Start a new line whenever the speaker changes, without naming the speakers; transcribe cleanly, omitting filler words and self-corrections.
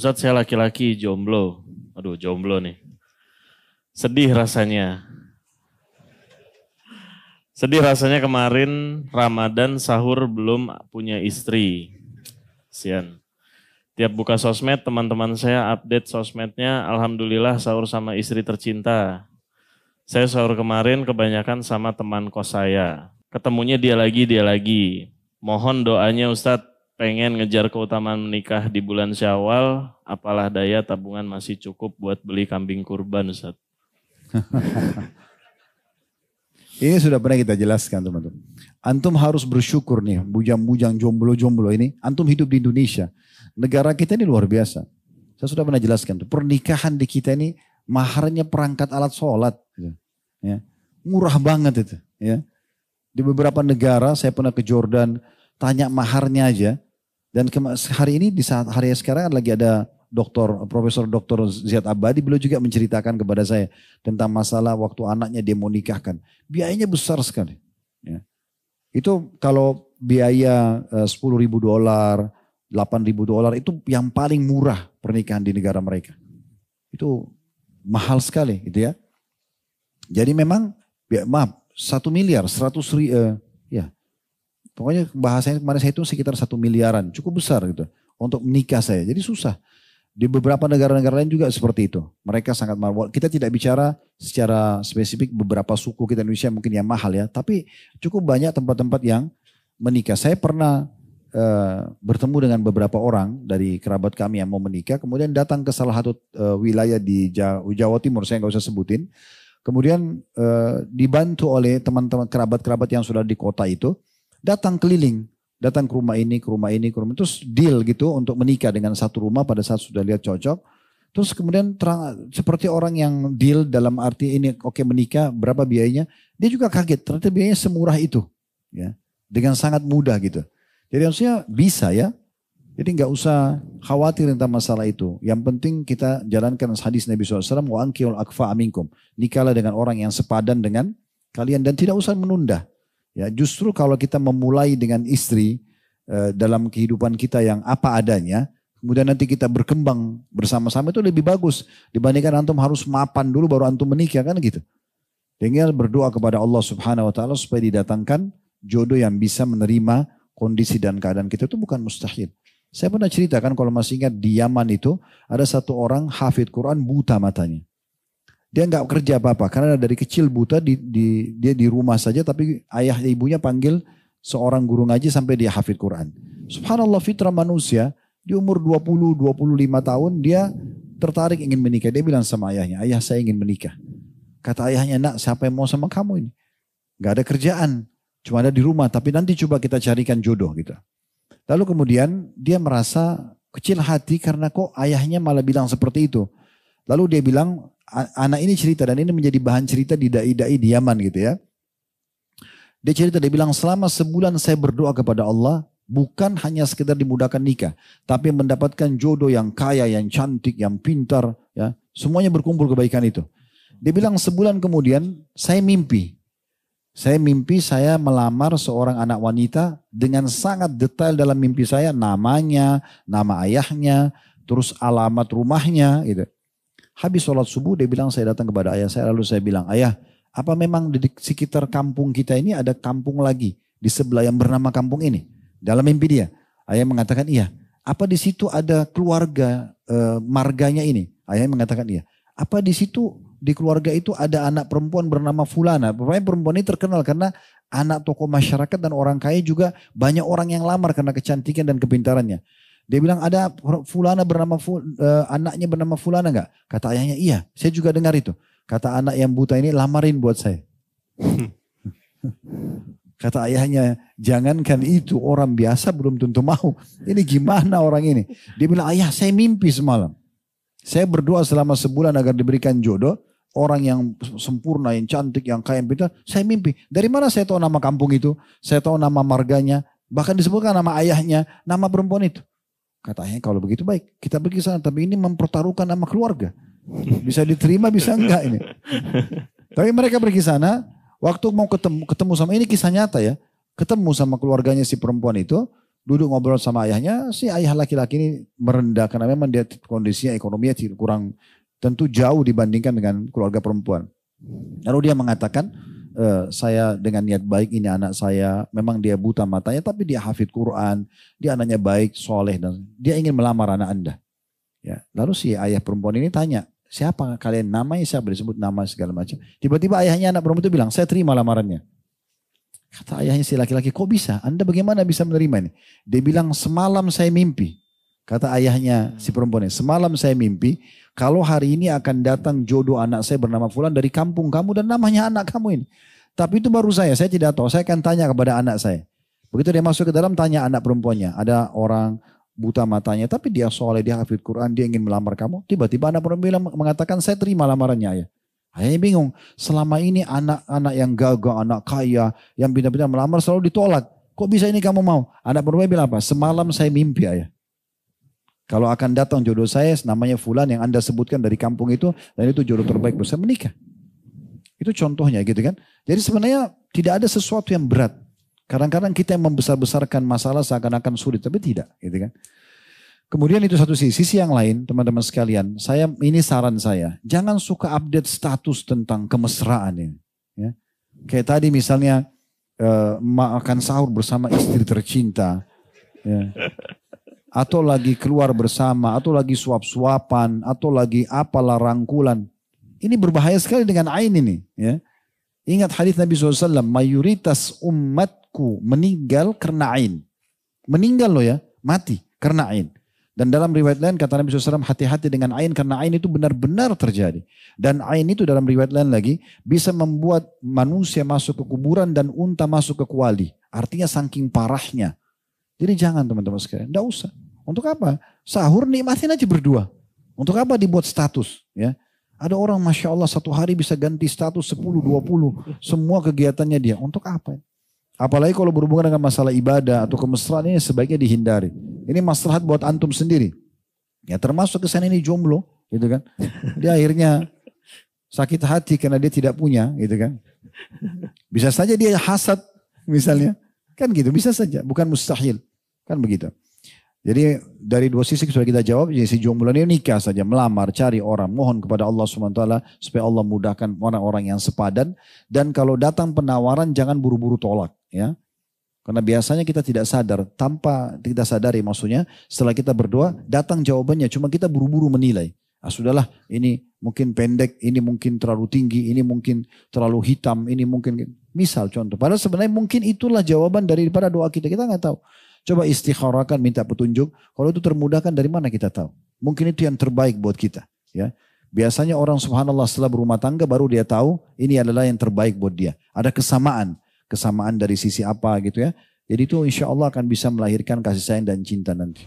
Ustadz saya laki-laki jomblo. Aduh jomblo nih. Sedih rasanya. Sedih rasanya kemarin Ramadan sahur belum punya istri. Sian. Tiap buka sosmed teman-teman saya update sosmednya. Alhamdulillah sahur sama istri tercinta. Saya sahur kemarin kebanyakan sama teman kos saya. Ketemunya dia lagi. Mohon doanya Ustadz, pengen ngejar keutamaan menikah di bulan Syawal. Apalah daya tabungan masih cukup buat beli kambing kurban Ustadz.
Ini sudah pernah kita jelaskan teman-teman. Antum harus bersyukur nih, bujang-bujang jomblo-jomblo ini. Antum hidup di Indonesia. Negara kita ini luar biasa. Saya sudah pernah jelaskan tuh. Pernikahan di kita ini maharnya perangkat alat sholat. Ya. Murah banget itu. Ya. Di beberapa negara saya pernah ke Jordan, tanya maharnya aja. Dan hari ini di saat hari sekarang lagi ada Profesor Dr. Ziyad Abadi, beliau juga menceritakan kepada saya tentang masalah waktu anaknya dia mau nikahkan. Biayanya besar sekali. Ya. Itu kalau biaya $10.000, $8.000 itu yang paling murah pernikahan di negara mereka. Itu mahal sekali gitu ya. Jadi memang, maaf, 1 miliar, 100 ya. Pokoknya bahasanya kemarin saya itu sekitar 1 miliaran, cukup besar gitu. Untuk menikah saya, jadi susah. Di beberapa negara-negara lain juga seperti itu. Mereka sangat mahal. Kita tidak bicara secara spesifik beberapa suku kita Indonesia mungkin yang mahal ya. Tapi cukup banyak tempat-tempat yang menikah. Saya pernah bertemu dengan beberapa orang dari kerabat kami yang mau menikah. Kemudian datang ke salah satu wilayah di Jawa Timur, saya nggak usah sebutin. Kemudian dibantu oleh teman-teman kerabat-kerabat yang sudah di kota itu. Datang keliling. Datang ke rumah ini, terus deal gitu untuk menikah dengan satu rumah pada saat sudah lihat cocok. Terus kemudian seperti orang yang deal dalam arti ini oke menikah, berapa biayanya. Dia juga kaget, ternyata biayanya semurah itu. Ya, dengan sangat mudah gitu. Jadi harusnya bisa ya. Jadi nggak usah khawatir tentang masalah itu. Yang penting kita jalankan hadis Nabi SAW, wa ankihul akfa aminkum. Nikahlah dengan orang yang sepadan dengan kalian dan tidak usah menunda. Ya, justru kalau kita memulai dengan istri dalam kehidupan kita yang apa adanya, kemudian nanti kita berkembang bersama-sama itu lebih bagus dibandingkan antum harus mapan dulu baru antum menikah kan gitu. Tinggal berdoa kepada Allah Subhanahu wa taala supaya didatangkan jodoh yang bisa menerima kondisi dan keadaan kita, itu bukan mustahil. Saya pernah ceritakan kalau masih ingat di Yaman itu ada satu orang hafid Quran buta matanya. Dia nggak kerja apa-apa karena dari kecil buta dia di rumah saja tapi ayah ibunya panggil seorang guru ngaji sampai dia hafid Quran. Subhanallah fitrah manusia di umur 20-25 tahun dia tertarik ingin menikah. Dia bilang sama ayahnya, ayah saya ingin menikah. Kata ayahnya, nak siapa yang mau sama kamu ini? Gak ada kerjaan, cuma ada di rumah tapi nanti coba kita carikan jodoh gitu. Lalu kemudian dia merasa kecil hati karena kok ayahnya malah bilang seperti itu. Lalu dia bilang, anak ini cerita dan ini menjadi bahan cerita di dai-dai di Yaman gitu ya. Dia cerita, dia bilang selama sebulan saya berdoa kepada Allah bukan hanya sekedar dimudahkan nikah, tapi mendapatkan jodoh yang kaya, yang cantik, yang pintar, ya semuanya berkumpul kebaikan itu. Dia bilang sebulan kemudian saya mimpi saya melamar seorang anak wanita dengan sangat detail dalam mimpi saya, namanya, nama ayahnya, terus alamat rumahnya gitu. Habis sholat subuh dia bilang saya datang kepada ayah saya lalu saya bilang, ayah apa memang di sekitar kampung kita ini ada kampung lagi di sebelah yang bernama kampung ini? Dalam mimpi dia. Ayah mengatakan iya. Apa di situ ada keluarga marganya ini? Ayah mengatakan iya. Apa di situ di keluarga itu ada anak perempuan bernama Fulana? Pokoknya perempuan ini terkenal karena anak tokoh masyarakat dan orang kaya juga banyak orang yang lamar karena kecantikan dan kepintarannya. Dia bilang ada Fulana anaknya bernama Fulana enggak? Kata ayahnya iya, saya juga dengar itu. Kata anak yang buta ini lamarin buat saya. Kata ayahnya jangankan itu orang biasa belum tentu mau. Ini gimana orang ini? Dia bilang ayah saya mimpi semalam. Saya berdoa selama sebulan agar diberikan jodoh. Orang yang sempurna, yang cantik, yang kaya, yang pintar. Saya mimpi. Dari mana saya tahu nama kampung itu? Saya tahu nama marganya. Bahkan disebutkan nama ayahnya, nama perempuan itu. Kata ayahnya kalau begitu baik, kita pergi sana. Tapi ini mempertaruhkan nama keluarga. Bisa diterima, bisa enggak ini. Tapi mereka pergi sana, waktu mau ketemu sama ini kisah nyata ya. Ketemu sama keluarganya si perempuan itu. duduk ngobrol sama ayahnya, si ayah laki-laki ini merendah karena memang dia kondisinya ekonominya kurang tentu jauh dibandingkan dengan keluarga perempuan. Lalu dia mengatakan, saya dengan niat baik ini anak saya, memang dia buta matanya tapi dia hafid Quran, dia anaknya baik, soleh dan dia ingin melamar anak Anda. Ya, lalu si ayah perempuan ini tanya, siapa kalian, namanya siapa, disebut nama segala macam. Tiba-tiba ayahnya anak perempuan itu bilang, saya terima lamarannya. Kata ayahnya si laki-laki, kok bisa? Anda bagaimana bisa menerima ini? Dia bilang, semalam saya mimpi. Kata ayahnya si perempuan ini, semalam saya mimpi, kalau hari ini akan datang jodoh anak saya bernama Fulan dari kampung kamu dan namanya anak kamu ini. Tapi itu baru saya tidak tahu. Saya akan tanya kepada anak saya. Begitu dia masuk ke dalam, tanya anak perempuannya. Ada orang buta matanya, tapi dia soleh, dia hafid Quran, dia ingin melamar kamu. Tiba-tiba anak perempuan mengatakan, saya terima lamarannya ayah. Ayahnya bingung. Selama ini anak-anak yang gagah, anak kaya, yang pintar-pintar melamar selalu ditolak. Kok bisa ini kamu mau? Anak perempuan bilang apa? Semalam saya mimpi ayah. Kalau akan datang jodoh saya, namanya Fulan yang Anda sebutkan dari kampung itu, dan itu jodoh terbaik buat saya, menikah. Itu contohnya gitu kan. Jadi sebenarnya tidak ada sesuatu yang berat. Kadang-kadang kita yang membesar-besarkan masalah seakan-akan sulit, tapi tidak gitu kan. Kemudian itu satu sisi yang lain, teman-teman sekalian, ini saran saya, jangan suka update status tentang kemesraan ini. Ya. Kayak tadi misalnya makan sahur bersama istri tercinta, ya. Atau lagi keluar bersama, atau lagi suap-suapan, atau lagi apalah rangkulan. Ini berbahaya sekali dengan ain ini. Ya. Ingat hadis Nabi SAW, mayoritas umatku meninggal karena ain. Meninggal loh ya, mati karena ain. Dan dalam riwayat lain kata Nabi SAW, hati-hati dengan ain karena ain itu benar-benar terjadi. Dan ain itu dalam riwayat lain lagi bisa membuat manusia masuk ke kuburan dan unta masuk ke kuali. Artinya saking parahnya. Jadi jangan teman-teman sekalian, tidak usah. Untuk apa? Sahur nikmatin aja berdua. Untuk apa dibuat status? Ya. Ada orang Masya Allah satu hari bisa ganti status 10, 20. Semua kegiatannya dia. Untuk apa? Apalagi kalau berhubungan dengan masalah ibadah atau kemesraan ini sebaiknya dihindari. Ini maslahat buat antum sendiri. Ya termasuk kesan ini jomblo, gitu kan. Dia akhirnya sakit hati karena dia tidak punya, gitu kan. Bisa saja dia hasad misalnya. Kan gitu, bisa saja. Bukan mustahil. Kan begitu. Jadi dari dua sisi sudah kita jawab. Jadi si jomblo ini nikah saja, melamar, cari orang. Mohon kepada Allah SWT supaya Allah mudahkan orang-orang yang sepadan. Dan kalau datang penawaran jangan buru-buru tolak. Ya. Karena biasanya kita tidak sadar, tanpa kita sadari maksudnya, setelah kita berdoa, datang jawabannya, cuma kita buru-buru menilai. Ah sudahlah, ini mungkin pendek, ini mungkin terlalu tinggi, ini mungkin terlalu hitam, ini mungkin, misal contoh. Padahal sebenarnya mungkin itulah jawaban daripada doa kita nggak tahu. Coba istikharahkan, minta petunjuk, kalau itu termudahkan dari mana kita tahu. Mungkin itu yang terbaik buat kita. Ya. Biasanya orang subhanallah setelah berumah tangga baru dia tahu, ini adalah yang terbaik buat dia. Ada kesamaan dari sisi apa gitu ya. Jadi itu insya Allah akan bisa melahirkan kasih sayang dan cinta nanti.